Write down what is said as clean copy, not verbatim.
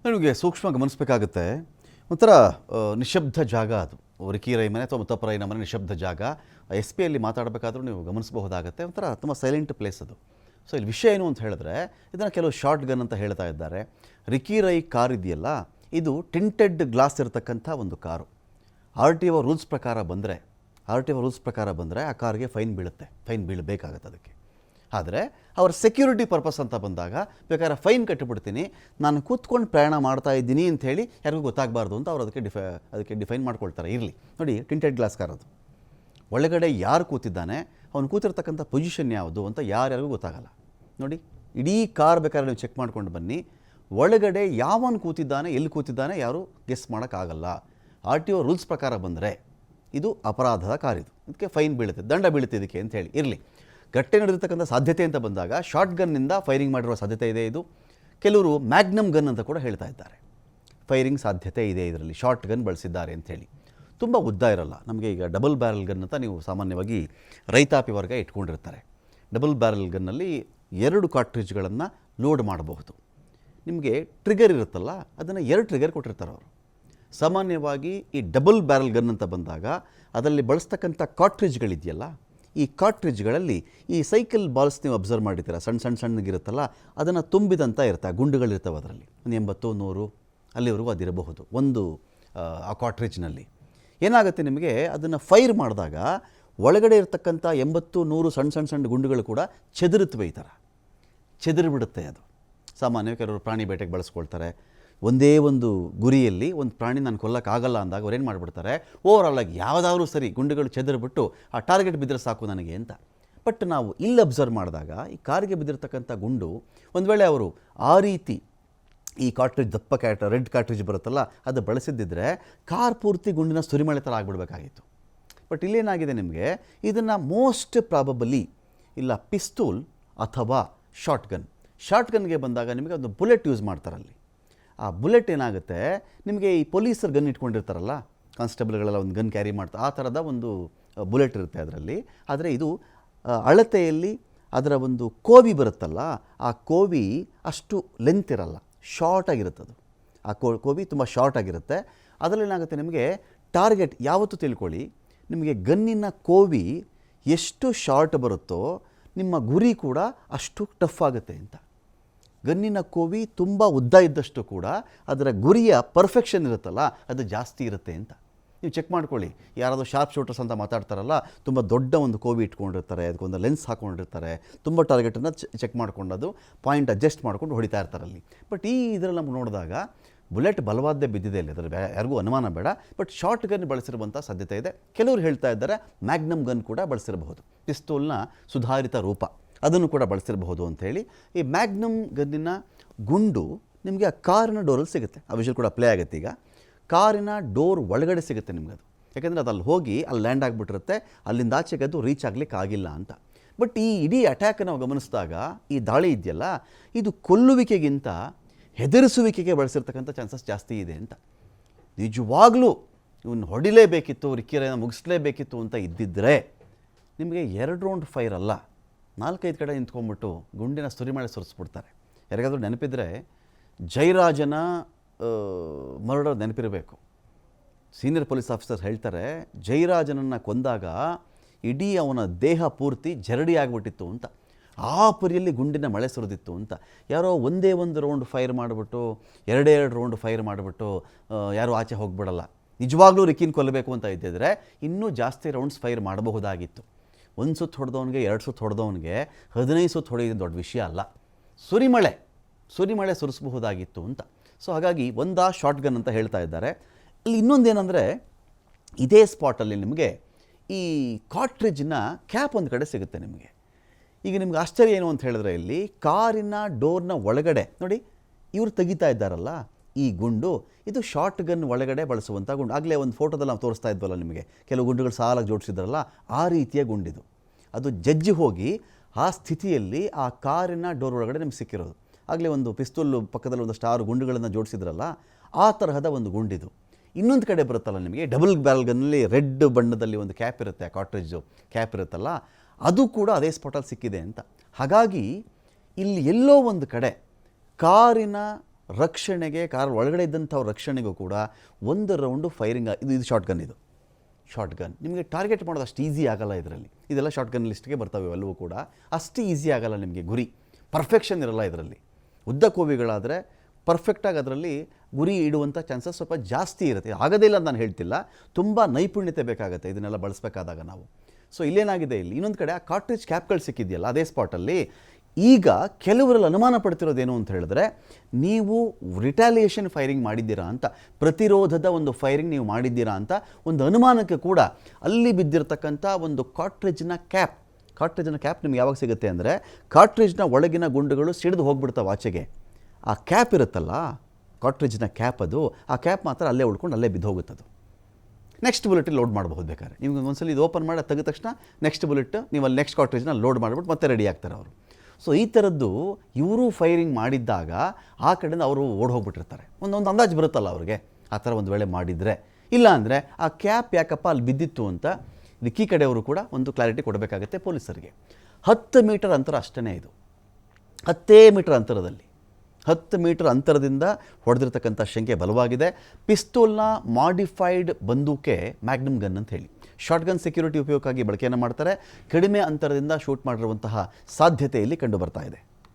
ನನಗೆ ಸೂಕ್ಷ್ಮ ಗಮನಿಸಬೇಕಾಗುತ್ತೆ. ಒಂಥರ ನಿಶಬ್ದ ಜಾಗ ಅದು. ರಿಕ್ಕಿ ರೈ ಮನೆ ಅಥವಾ ಮುತ್ತಪ್ಪ ರೈನ ಮನೆ ನಿಶಬ್ದ ಜಾಗ. ಎಸ್ ಪಿಯಲ್ಲಿ ಮಾತಾಡಬೇಕಾದ್ರೂ ನೀವು ಗಮನಿಸಬಹುದಾಗುತ್ತೆ. ಒಂಥರ ತುಂಬ ಸೈಲೆಂಟ್ ಪ್ಲೇಸ್ ಅದು. ಸೊ ಇಲ್ಲಿ ವಿಷಯ ಏನು ಅಂತ ಹೇಳಿದ್ರೆ, ಇದನ್ನು ಕೆಲವು ಶಾರ್ಟ್ ಗನ್ ಅಂತ ಹೇಳ್ತಾ ಇದ್ದಾರೆ. ರಿಕ್ಕಿ ರೈ ಕಾರ್ ಇದೆಯಲ್ಲ, ಇದು ಟಿಂಟೆಡ್ ಗ್ಲಾಸ್ ಇರತಕ್ಕಂಥ ಒಂದು ಕಾರು. RTO ರೂಲ್ಸ್ ಪ್ರಕಾರ ಬಂದರೆ ಆ ಕಾರ್ಗೆ ಫೈನ್ ಬೀಳಬೇಕಾಗತ್ತೆ ಅದಕ್ಕೆ. ಆದರೆ ಅವ್ರ ಸೆಕ್ಯೂರಿಟಿ ಪರ್ಪಸ್ ಅಂತ ಬಂದಾಗ ಬೇಕಾದ್ರೆ ಫೈನ್ ಕಟ್ಟಿಬಿಡ್ತೀನಿ, ನಾನು ಕೂತ್ಕೊಂಡು ಪ್ರಯಾಣ ಮಾಡ್ತಾ ಇದ್ದೀನಿ ಅಂಥೇಳಿ ಯಾರಿಗೂ ಗೊತ್ತಾಗಬಾರ್ದು ಅಂತ ಅವ್ರು ಅದಕ್ಕೆ ಡಿಫೈನ್ ಮಾಡ್ಕೊಳ್ತಾರೆ. ಇರಲಿ ನೋಡಿ, ಟಿಂಟೆಡ್ ಗ್ಲಾಸ್ ಕಾರ್ ಅದು. ಒಳಗಡೆ ಯಾರು ಕೂತಿದ್ದಾನೆ, ಅವನು ಕೂತಿರ್ತಕ್ಕಂಥ ಪೊಸಿಷನ್ ಯಾವುದು ಅಂತ ಯಾರ್ಯಾರಿಗೂ ಗೊತ್ತಾಗಲ್ಲ. ನೋಡಿ, ಇಡೀ ಕಾರ್ ಬೇಕಾದ್ರೆ ನೀವು ಚೆಕ್ ಮಾಡ್ಕೊಂಡು ಬನ್ನಿ, ಒಳಗಡೆ ಯಾವನು ಕೂತಿದ್ದಾನೆ, ಎಲ್ಲಿ ಕೂತಿದ್ದಾನೆ ಯಾರು ಗೆಸ್ ಮಾಡೋಕ್ಕಾಗಲ್ಲ. RTO ರೂಲ್ಸ್ ಪ್ರಕಾರ ಬಂದರೆ ಇದು ಅಪರಾಧದ ಕಾರಿದು, ಇದಕ್ಕೆ ಫೈನ್ ಬೀಳುತ್ತೆ, ದಂಡ ಬೀಳುತ್ತೆ ಇದಕ್ಕೆ ಅಂತ ಹೇಳಿ. ಇರಲಿ, ಘಟನೆ ನಡೆದಿರ್ತಕ್ಕಂಥ ಸಾಧ್ಯತೆ ಅಂತ ಬಂದಾಗ ಶಾರ್ಟ್ ಗನ್ನಿಂದ ಫೈರಿಂಗ್ ಮಾಡಿರುವ ಸಾಧ್ಯತೆ ಇದೆ. ಇದು ಕೆಲವರು ಮ್ಯಾಗ್ನಮ್ ಗನ್ ಅಂತ ಕೂಡ ಹೇಳ್ತಾ ಇದ್ದಾರೆ. ಫೈರಿಂಗ್ ಸಾಧ್ಯತೆ ಇದೆ ಇದರಲ್ಲಿ, ಶಾರ್ಟ್ ಗನ್ ಬಳಸಿದ್ದಾರೆ ಅಂಥೇಳಿ. ತುಂಬ ಉದ್ದ ಇರಲ್ಲ. ನಮಗೆ ಈಗ ಡಬಲ್ ಬ್ಯಾರಲ್ ಗನ್ ಅಂತ ನೀವು ಸಾಮಾನ್ಯವಾಗಿ ರೈತಾಪಿ ವರ್ಗ ಇಟ್ಕೊಂಡಿರ್ತಾರೆ. ಡಬಲ್ ಬ್ಯಾರಲ್ ಗನ್ನಲ್ಲಿ 2 ಕಾರ್ಟ್ರಿಜ್ಗಳನ್ನು ಲೋಡ್ ಮಾಡಬಹುದು. ನಿಮಗೆ ಟ್ರಿಗರ್ ಇರುತ್ತಲ್ಲ, ಅದನ್ನು 2 ಟ್ರಿಗರ್ ಕೊಟ್ಟಿರ್ತಾರೆ ಅವರು. ಸಾಮಾನ್ಯವಾಗಿ ಈ ಡಬಲ್ ಬ್ಯಾರಲ್ ಗನ್ ಅಂತ ಬಂದಾಗ ಅದರಲ್ಲಿ ಬಳಸ್ತಕ್ಕಂಥ ಕಾರ್ಟ್ರಿಜ್ಗಳಿದೆಯಲ್ಲ, ಈ ಕಾರ್ಟ್ರಿಜ್ಗಳಲ್ಲಿ ಈ ಸೈಕಲ್ ಬಾಲ್ಸ್ ನೀವು ಅಬ್ಸರ್ವ್ ಮಾಡಿದ್ದೀರ, ಸಣ್ಣಗಿರುತ್ತಲ್ಲ, ಅದನ್ನು ತುಂಬಿದಂಥ ಇರ್ತವೆ, ಗುಂಡುಗಳಿರ್ತವೆ ಅದರಲ್ಲಿ. ಒಂದು 80, 100 ಅಲ್ಲಿವರೆಗೂ ಅದಿರಬಹುದು ಒಂದು ಆ ಕಾರ್ಟ್ರಿಜ್ನಲ್ಲಿ. ಏನಾಗುತ್ತೆ, ನಿಮಗೆ ಅದನ್ನು ಫೈರ್ ಮಾಡಿದಾಗ ಒಳಗಡೆ ಇರತಕ್ಕಂಥ 80, 100 ಸಣ್ಣ ಗುಂಡುಗಳು ಕೂಡ ಚೆದರುತ್ತವೆ. ಈ ಥರ ಚೆದರಿಬಿಡುತ್ತೆ ಅದು. ಸಾಮಾನ್ಯವಾಗಿ ಕೆಲವರು ಪ್ರಾಣಿ ಬೇಟೆಗೆ ಬಳಸ್ಕೊಳ್ತಾರೆ. ಒಂದೇ ಒಂದು ಗುರಿಯಲ್ಲಿ ಒಂದು ಪ್ರಾಣಿ ನಾನು ಕೊಲ್ಲಕ್ಕಾಗಲ್ಲ ಅಂದಾಗ ಅವ್ರು ಏನು ಮಾಡಿಬಿಡ್ತಾರೆ, ಓವರಾಲಾಗಿ ಯಾವುದಾದ್ರೂ ಸರಿ ಗುಂಡುಗಳು ಚೆದರಿಬಿಟ್ಟು ಆ ಟಾರ್ಗೆಟ್ ಬಿದ್ದರೆ ಸಾಕು ನನಗೆ ಅಂತ. ಬಟ್ ನಾವು ಇಲ್ಲಿ ಅಬ್ಸರ್ವ್ ಮಾಡಿದಾಗ ಈ ಕಾರಿಗೆ ಬಿದ್ದಿರ್ತಕ್ಕಂಥ ಗುಂಡು, ಒಂದು ವೇಳೆ ಅವರು ಆ ರೀತಿ ಈ ಕಾರ್ಟ್ರಿಜ್ ದಪ್ಪ ರೆಡ್ ಕಾರ್ಟ್ರಿಜ್ ಬರುತ್ತಲ್ಲ, ಅದು ಬಳಸಿದ್ದಿದ್ರೆ ಕಾರ್ ಪೂರ್ತಿ ಗುಂಡಿನ ಸುರಿಮಳೆ ಥರ ಆಗಿಬಿಡ್ಬೇಕಾಗಿತ್ತು. ಬಟ್ ಇಲ್ಲೇನಾಗಿದೆ, ನಿಮಗೆ ಇದನ್ನು ಮೋಸ್ಟ್ ಪ್ರಾಬಬಲಿ ಇಲ್ಲ ಪಿಸ್ತೂಲ್ ಅಥವಾ ಶಾರ್ಟ್ ಗನ್ಗೆ ಬಂದಾಗ ನಿಮಗೆ ಒಂದು ಬುಲೆಟ್ ಯೂಸ್ ಮಾಡ್ತಾರಲ್ಲಿ. ಆ ಬುಲೆಟ್ ಏನಾಗುತ್ತೆ, ನಿಮಗೆ ಈ ಪೊಲೀಸರು ಗನ್ ಇಟ್ಕೊಂಡಿರ್ತಾರಲ್ಲ, ಕಾನ್ಸ್ಟೇಬಲ್ಗಳೆಲ್ಲ ಒಂದು ಗನ್ ಕ್ಯಾರಿ ಮಾಡ್ತಾರೆ, ಆ ಥರದ ಒಂದು ಬುಲೆಟ್ ಇರುತ್ತೆ ಅದರಲ್ಲಿ. ಆದರೆ ಇದು ಅಳತೆಯಲ್ಲಿ ಅದರ ಒಂದು ಕೋವಿ ಬರುತ್ತಲ್ಲ, ಆ ಕೋವಿ ಅಷ್ಟು ಲೆಂತ್ ಇರಲ್ಲ, ಶಾರ್ಟಾಗಿರುತ್ತೆ ಅದು. ಆ ಕೋವಿ ತುಂಬ ಶಾರ್ಟಾಗಿರುತ್ತೆ. ಅದರಲ್ಲಿ ಏನಾಗುತ್ತೆ, ನಿಮಗೆ ಟಾರ್ಗೆಟ್ ಯಾವತ್ತೂ ತಿಳ್ಕೊಳ್ಳಿ, ನಿಮಗೆ ಗನ್ನಿನ ಕೋವಿ ಎಷ್ಟು ಶಾರ್ಟ್ ಬರುತ್ತೋ ನಿಮ್ಮ ಗುರಿ ಕೂಡ ಅಷ್ಟು ಟಫ್ ಆಗುತ್ತೆ ಅಂತ. ಗನ್ನಿನ ಕೋವಿ ತುಂಬ ಉದ್ದ ಇದ್ದಷ್ಟು ಕೂಡ ಅದರ ಗುರಿಯ ಪರ್ಫೆಕ್ಷನ್ ಇರುತ್ತಲ್ಲ, ಅದು ಜಾಸ್ತಿ ಇರುತ್ತೆ ಅಂತ. ನೀವು ಚೆಕ್ ಮಾಡ್ಕೊಳ್ಳಿ, ಯಾರಾದರೂ ಶಾರ್ಪ್ ಶೂಟರ್ಸ್ ಅಂತ ಮಾತಾಡ್ತಾರಲ್ಲ, ತುಂಬ ದೊಡ್ಡ ಒಂದು ಕೋವಿ ಇಟ್ಕೊಂಡಿರ್ತಾರೆ, ಅದಕ್ಕೊಂದು ಲೆನ್ಸ್ ಹಾಕ್ಕೊಂಡಿರ್ತಾರೆ, ತುಂಬ ಟಾರ್ಗೆಟನ್ನು ಚೆಕ್ ಮಾಡ್ಕೊಂಡದು ಪಾಯಿಂಟ್ ಅಡ್ಜಸ್ಟ್ ಮಾಡ್ಕೊಂಡು ಹೊಡಿತಾ ಇರ್ತಾರಲ್ಲಿ. ಬಟ್ ಈ ಇದರಲ್ಲಿ ನಮ್ಗೆ ನೋಡಿದಾಗ ಬುಲೆಟ್ ಬಲವಾದ್ದೇ ಬಿದ್ದಿದೆ ಇಲ್ಲಿ, ಅದರ ಯಾರಿಗೂ ಅನುಮಾನ ಬೇಡ. ಬಟ್ ಶಾರ್ಟ್ ಗನ್ ಬಳಸಿರುವಂಥ ಸಾಧ್ಯತೆ ಇದೆ. ಕೆಲವರು ಹೇಳ್ತಾ ಇದ್ದಾರೆ ಮ್ಯಾಗ್ನಮ್ ಗನ್ ಕೂಡ ಬಳಸಿರಬಹುದು, ಪಿಸ್ತೂಲ್ನ ಸುಧಾರಿತ ರೂಪ, ಅದನ್ನು ಕೂಡ ಬಳಸಿರಬಹುದು ಅಂಥೇಳಿ. ಈ ಮ್ಯಾಗ್ನಮ್ ಗನ್ನಿನ ಗುಂಡು ನಿಮಗೆ ಆ ಕಾರಿನ ಡೋರಲ್ಲಿ ಸಿಗುತ್ತೆ. ಆ ವಿಷಯ ಕೂಡ ಪ್ಲೇ ಆಗುತ್ತೆ. ಈಗ ಕಾರಿನ ಡೋರ್ ಒಳಗಡೆ ಸಿಗುತ್ತೆ ನಿಮಗೆ ಅದು, ಯಾಕೆಂದರೆ ಅದು ಅಲ್ಲಿ ಹೋಗಿ ಅಲ್ಲಿ ಲ್ಯಾಂಡ್ ಆಗಿಬಿಟ್ಟಿರುತ್ತೆ, ಅಲ್ಲಿಂದ ಆಚೆಗೆ ಅದು ರೀಚ್ ಆಗಲಿಕ್ಕೆ ಆಗಿಲ್ಲ ಅಂತ. ಬಟ್ ಈ ಇಡೀ ಅಟ್ಯಾಕ್ ನಾವು ಗಮನಿಸಿದಾಗ ಈ ದಾಳಿ ಇದೆಯಲ್ಲ, ಇದು ಕೊಲ್ಲುವಿಕೆಗಿಂತ ಹೆದರಿಸುವಿಕೆಗೆ ಬಳಸಿರ್ತಕ್ಕಂಥ ಚಾನ್ಸಸ್ ಜಾಸ್ತಿ ಇದೆ ಅಂತ. ನಿಜವಾಗ್ಲೂ ಇವನು ಹೊಡಿಲೇಬೇಕಿತ್ತು, ರಿಕ್ಕಿ ರೈನ ಮುಗಿಸ್ಲೇಬೇಕಿತ್ತು ಅಂತ ಇದ್ದಿದ್ದರೆ ನಿಮಗೆ 2 ರೌಂಡ್ ಫೈರ್ ಅಲ್ಲ, 4-5 ಕಡೆ ನಿಂತ್ಕೊಂಡ್ಬಿಟ್ಟು ಗುಂಡಿನ ಸುರಿಮಳೆ ಸುರಿಸ್ಬಿಡ್ತಾರೆ. ಯಾರಿಗಾದರೂ ನೆನಪಿದ್ರೆ ಜಯರಾಜನ ಮರ್ಡರ್ ನೆನಪಿರಬೇಕು. ಸೀನಿಯರ್ ಪೊಲೀಸ್ ಆಫೀಸರ್ ಹೇಳ್ತಾರೆ, ಜಯರಾಜನನ್ನು ಕೊಂದಾಗ ಇಡೀ ಅವನ ದೇಹ ಪೂರ್ತಿ ಜರಡಿ ಆಗಿಬಿಟ್ಟಿತ್ತು ಅಂತ, ಆ ಪರಿಯಲ್ಲಿ ಗುಂಡಿನ ಮಳೆ ಸುರಿದಿತ್ತು ಅಂತ. ಯಾರೋ ಒಂದೇ ಒಂದು ರೌಂಡ್ ಫೈರ್ ಮಾಡಿಬಿಟ್ಟು 2 ರೌಂಡ್ ಫೈರ್ ಮಾಡಿಬಿಟ್ಟು ಯಾರೂ ಆಚೆ ಹೋಗ್ಬಿಡಲ್ಲ. ನಿಜವಾಗ್ಲೂ ರಿಕ್ಕಿನ ಕೊಲ್ಲಬೇಕು ಅಂತ ಇದ್ದಿದ್ರೆ ಇನ್ನೂ ಜಾಸ್ತಿ ರೌಂಡ್ಸ್ ಫೈರ್ ಮಾಡಬಹುದಾಗಿತ್ತು. 1 ಸುತ್ತು ಹೊಡೆದವನಿಗೆ 2 ಸುತ್ತು ಹೊಡೆದವನಿಗೆ 15 ಸುತ್ತು ಹೊಡೆಯೋದು ದೊಡ್ಡ ವಿಷಯ ಅಲ್ಲ. ಸುರಿಮಳೆ ಸುರಿಸಬಹುದಾಗಿತ್ತು ಅಂತ. ಸೊ ಹಾಗಾಗಿ ಶಾರ್ಟ್ ಗನ್ ಅಂತ ಹೇಳ್ತಾ ಇದ್ದಾರೆ. ಅಲ್ಲಿ ಇನ್ನೊಂದೇನೆಂದರೆ, ಇದೇ ಸ್ಪಾಟಲ್ಲಿ ನಿಮಗೆ ಈ ಕಾರ್ಟ್ರಿಜ್ನ ಕ್ಯಾಪ್ ಒಂದು ಕಡೆ ಸಿಗುತ್ತೆ ನಿಮಗೆ. ಈಗ ನಿಮ್ಗೆ ಆಶ್ಚರ್ಯ ಏನು ಅಂತ ಹೇಳಿದ್ರೆ, ಇಲ್ಲಿ ಕಾರಿನ ಡೋರ್ನ ಒಳಗಡೆ ನೋಡಿ, ಇವರು ತೆಗಿತಾ ಇದ್ದಾರಲ್ಲ ಈ ಗುಂಡು, ಇದು ಶಾರ್ಟ್ ಗನ್ ಒಳಗಡೆ ಬಳಸುವಂಥ ಗುಂಡು. ಆಗಲೇ ಒಂದು ಫೋಟೋದಲ್ಲಿ ನಾವು ತೋರಿಸ್ತಾ ಇದ್ವಲ್ಲ ನಿಮಗೆ, ಕೆಲವು ಗುಂಡುಗಳು ಸಾಲಾಗಿ ಜೋಡಿಸಿದ್ರಲ್ಲ, ಆ ರೀತಿಯ ಗುಂಡಿದು. ಅದು ಜಜ್ಜಿ ಹೋಗಿ ಆ ಸ್ಥಿತಿಯಲ್ಲಿ ಆ ಕಾರಿನ ಡೋರ್ ಒಳಗಡೆ ನಿಮ್ಗೆ ಸಿಕ್ಕಿರೋದು. ಆಗಲೇ ಒಂದು ಪಿಸ್ತೂಲ್ ಪಕ್ಕದಲ್ಲಿ ಒಂದಷ್ಟು 6 ಗುಂಡುಗಳನ್ನು ಜೋಡಿಸಿದ್ರಲ್ಲ, ಆ ತರಹದ ಒಂದು ಗುಂಡಿದು. ಇನ್ನೊಂದು ಕಡೆ ಬರುತ್ತಲ್ಲ ನಿಮಗೆ ಡಬಲ್ ಬ್ಯಾರಲ್ ಗನ್ನಲ್ಲಿ ರೆಡ್ ಬಣ್ಣದಲ್ಲಿ ಒಂದು ಕ್ಯಾಪ್ ಇರುತ್ತೆ, ಆ ಕಾರ್ಟ್ರಿಜ್ ಕ್ಯಾಪ್ ಇರುತ್ತಲ್ಲ, ಅದು ಕೂಡ ಅದೇ ಸ್ಪಾಟಲ್ಲಿ ಸಿಕ್ಕಿದೆ ಅಂತ. ಹಾಗಾಗಿ ಇಲ್ಲಿ ಎಲ್ಲೋ ಒಂದು ಕಡೆ ಕಾರಿನ ರಕ್ಷಣೆಗೆ, ಕಾರ್ ಒಳಗಡೆ ಇದ್ದಂಥವ್ರ ರಕ್ಷಣೆಗೂ ಕೂಡ ಒಂದು ರೌಂಡು ಫೈರಿಂಗ್. ಇದು ಶಾರ್ಟ್ ಗನ್, ಇದು ಶಾರ್ಟ್ ಗನ್. ನಿಮಗೆ ಟಾರ್ಗೆಟ್ ಮಾಡೋದು ಅಷ್ಟು ಈಸಿ ಆಗಲ್ಲ ಇದರಲ್ಲಿ. ಇದೆಲ್ಲ ಶಾರ್ಟ್ ಗನ್ ಲಿಸ್ಟ್ಗೆ ಬರ್ತವೆ ಎಲ್ಲವೂ ಕೂಡ. ಅಷ್ಟು ಈಸಿ ಆಗಲ್ಲ ನಿಮಗೆ. ಗುರಿ ಪರ್ಫೆಕ್ಷನ್ ಇರಲ್ಲ ಇದರಲ್ಲಿ. ಉದ್ದ ಕೋವಿಗಳಾದರೆ ಪರ್ಫೆಕ್ಟಾಗಿ ಅದರಲ್ಲಿ ಗುರಿ ಇಡುವಂಥ ಚಾನ್ಸಸ್ ಸ್ವಲ್ಪ ಜಾಸ್ತಿ ಇರುತ್ತೆ. ಆಗೋದೇ ಇಲ್ಲ ಅಂತ ನಾನು ಹೇಳ್ತಿಲ್ಲ, ತುಂಬ ನೈಪುಣ್ಯತೆ ಬೇಕಾಗುತ್ತೆ ಇದನ್ನೆಲ್ಲ ಬಳಸಬೇಕಾದಾಗ ನಾವು. ಸೊ ಇಲ್ಲೇನಾಗಿದೆ, ಇಲ್ಲಿ ಇನ್ನೊಂದು ಕಡೆ ಆ ಕಾರ್ಟ್ರಿಜ್ ಕ್ಯಾಪ್ಗಳು ಸಿಕ್ಕಿದೆಯಲ್ಲ ಅದೇ ಸ್ಪಾಟಲ್ಲಿ. ಈಗ ಕೆಲವರಲ್ಲಿ ಅನುಮಾನ ಪಡ್ತಿರೋದೇನು ಅಂತ ಹೇಳಿದ್ರೆ, ನೀವು ರಿಟಾಲಿಯೇಷನ್ ಫೈರಿಂಗ್ ಮಾಡಿದ್ದೀರಾ ಅಂತ, ಪ್ರತಿರೋಧದ ಒಂದು ಫೈರಿಂಗ್ ನೀವು ಮಾಡಿದ್ದೀರಾ ಅಂತ ಒಂದು ಅನುಮಾನಕ್ಕೆ ಕೂಡ ಅಲ್ಲಿ ಬಿದ್ದಿರತಕ್ಕಂಥ ಒಂದು ಕಾರ್ಟ್ರಿಜ್ನ ಕ್ಯಾಪ್ ನಿಮ್ಗೆ ಯಾವಾಗ ಸಿಗುತ್ತೆ ಅಂದರೆ, ಕಾರ್ಟ್ರಿಜ್ನ ಒಳಗಿನ ಗುಂಡುಗಳು ಸಿಡಿದು ಹೋಗ್ಬಿಡ್ತಾವೆ ಆಚೆಗೆ. ಆ ಕ್ಯಾಪ್ ಇರುತ್ತಲ್ಲ, ಕಾರ್ಟ್ರಿಜ್ನ ಕ್ಯಾಪ್, ಅದು ಆ ಕ್ಯಾಪ್ ಮಾತ್ರ ಅಲ್ಲೇ ಉಳ್ಕೊಂಡು ಅಲ್ಲೇ ಬಿದ್ದು ಹೋಗುತ್ತದು. ನೆಕ್ಸ್ಟ್ ಬುಲೆಟಲ್ಲಿ ಲೋಡ್ ಮಾಡಬಹುದು ಬೇಕಾದ್ರೆ. ನಿಮ್ಗೆ ಒಂದ್ಸಲ ಇದು ಓಪನ್ ಮಾಡಿ ತೆಗೆದ ತಕ್ಷಣ ನೆಕ್ಸ್ಟ್ ಬುಲೆಟ್ ನೀವು ಅಲ್ಲಿ ನೆಕ್ಸ್ಟ್ ಕಾರ್ಟ್ರಿಜ್ನ ಲೋಡ್ ಮಾಡಿಬಿಟ್ಟು ಮತ್ತೆ ರೆಡಿ ಆಗ್ತಾರೆ ಅವರು. ಸೊ ಈ ಥರದ್ದು ಇವರು ಫೈರಿಂಗ್ ಮಾಡಿದ್ದಾಗ ಆ ಕಡೆಯಿಂದ ಅವರು ಓಡ್ ಹೋಗ್ಬಿಟ್ಟಿರ್ತಾರೆ. ಒಂದು ಅಂದಾಜು ಬರುತ್ತಲ್ಲ ಅವ್ರಿಗೆ, ಆ ಥರ ಒಂದು ವೇಳೆ ಮಾಡಿದರೆ. ಇಲ್ಲ ಅಂದರೆ ಆ ಕ್ಯಾಪ್ ಯಾಕಪ್ಪ ಅಲ್ಲಿ ಬಿದ್ದಿತ್ತು ಅಂತ ವಿಕ್ಕಿ ಕಡೆಯವರು ಕೂಡ ಒಂದು ಕ್ಲಾರಿಟಿ ಕೊಡಬೇಕಾಗತ್ತೆ ಪೊಲೀಸರಿಗೆ. 10 ಮೀಟರ್ ಅಂತರ ಅಷ್ಟೇ ಇದು. 10 ಮೀಟರ್ ಅಂತರದಲ್ಲಿ, 10 ಮೀಟರ್ ಅಂತರದಿಂದ ಹೊಡೆದಿರ್ತಕ್ಕಂಥ ಶಂಕೆ ಬಲವಾಗಿದೆ. ಪಿಸ್ತೂಲ್ನ ಮಾಡಿಫೈಡ್ ಬಂದೂಕೆ ಮ್ಯಾಗ್ನಮ್ ಗನ್ ಅಂತ ಹೇಳಿ ಶಾರ್ಟ್ ಗನ್ ಸೆಕ್ಯೂರಿಟಿ ಉಪಯೋಗಕ್ಕಾಗಿ ಬಳಕೆಯನ್ನು ಮಾಡ್ತಾರೆ. ಕಡಿಮೆ ಅಂತರದಿಂದ ಶೂಟ್ ಮಾಡಿರುವಂತಹ ಸಾಧ್ಯತೆ ಇಲ್ಲಿ ಕಂಡು ಬರ್ತಾ ಇದೆ.